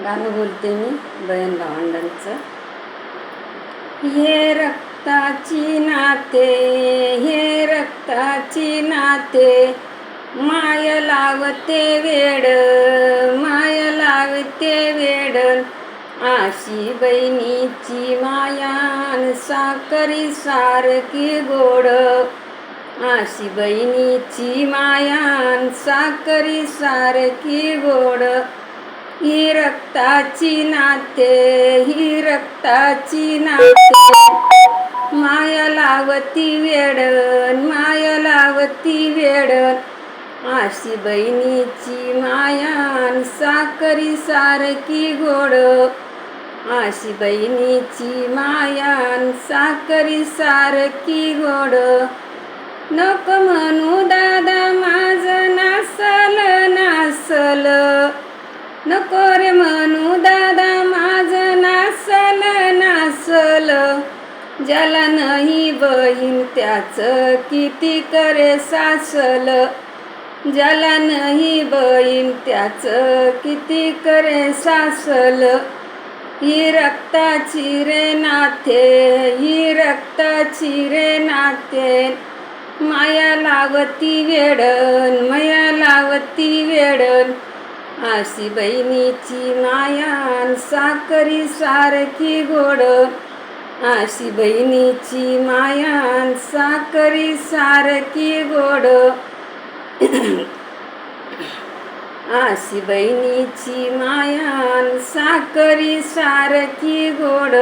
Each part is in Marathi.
गाणं बोलते मी बहीण भावंडांचं. हे रक्ताची नाते, हे रक्ताची नाते, माय लावते वेड, माय लावते वेड. आशी बहिणीची मायान साखरी सारखी गोड, आशी बहिणीची मायान साखरी सारखी गोड. ही रक्ताची नाते, ही रक्ताची नाते, माया लावती वेडन, माया लावती वेडन. आशी बहिणीची मायान साखरी सारखी गोड, आशी बहिणीची मायान साखरी सारखी गोड. नको म्हणू दादा माझं नासल नासल, नको रे म्हणू दादा माझं नासल नासल. ज्याला नाही बहीण त्याचं किती करे सासल, ज्याला नाही बहीण त्याचं किती करे सासल. ही रक्ताची रे नाते, ही रक्ताची रे नाते, माया लावती वेडन, माया लावती वेडन. आशी बहिणीची मायान साखरी सारखी गोड, आशी बहिणीची मायान साखरी सारखी गोड. आशी बहिणीची मायान साखरी सारखी गोड.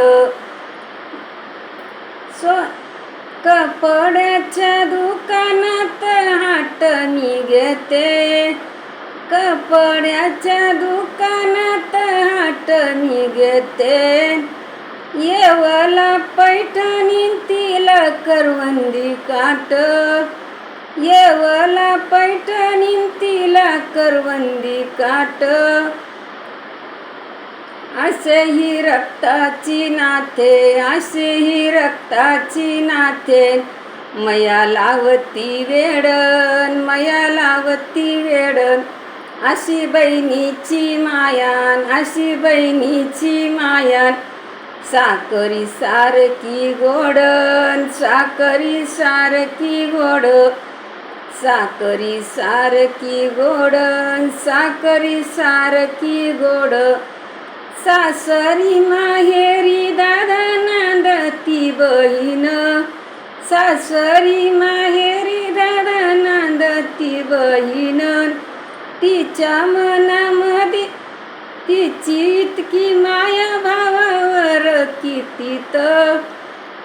कपड्याच्या दुकानात हाट मी घेते, कपड्याच्या दुकानात हाट मी घेते. येवला पैठणी तिला करवंदी काट, येवला पैठणी तिला करवंदी काट. असे ही रक्ताची नाते, असे ही रक्ताची नाते, मया लावती वेडन, मया लावती वेडन. अशी बहिणीची मायान, अशी बहिणीची मायान, साखरी सारखी गोडन, साखरी सारखी गोड, साखरी सारखी गोडन, साखरी सारखी गोड. सासरी माहेरी दादा नांदती बहीण, सासरी माहेरी दादा नांदती बहीण. तिच्या मनामध्ये तिची इतकी माया भावावर किती तर,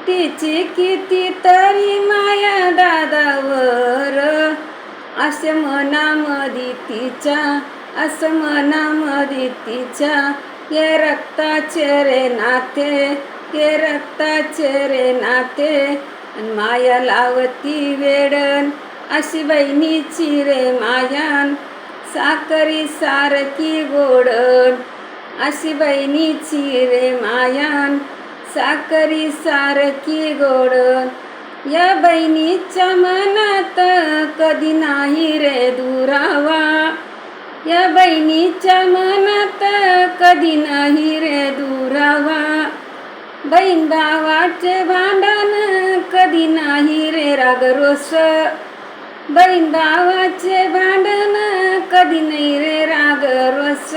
तिची किती तरी माया दादावर. असे मनामध्ये तिच्या, असं मनामध्ये तिच्या. हे रक्ताचे रे नाते, हे रक्ताचे रे नाते, आणि माया लावती वेडन. अशी बहिणीची रे मायान साखरी सारखी गोडन, अशी बहिणीची रे मायान साखरी सारखी गोडन. या बहिणीच्या मनात कधी नाही रे दुरावा, या बहिणीच्या मनात कधी नाही रे दुरावा. बहीण भावाचे भांडण कधी नाही रे रागरोष, बहीण भावाचे भांडण कधी नाही रे रागरोष.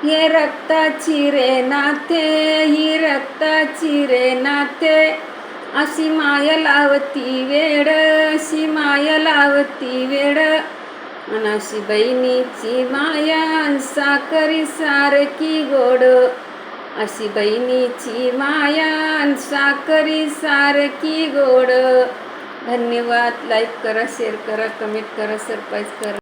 हे रक्ताची रे नाते, ही रक्ताची रे नाते, अशी माया लावती वेड, अशी माया लावती वेड. आणि अशी बहिणीची माया साखरी सारखी गोड, अशी बहिणीची माया साखरी सारखी गोड. धन्यवाद. लाईक करा, शेअर करा, कमेंट करा, सबस्क्राईब करा.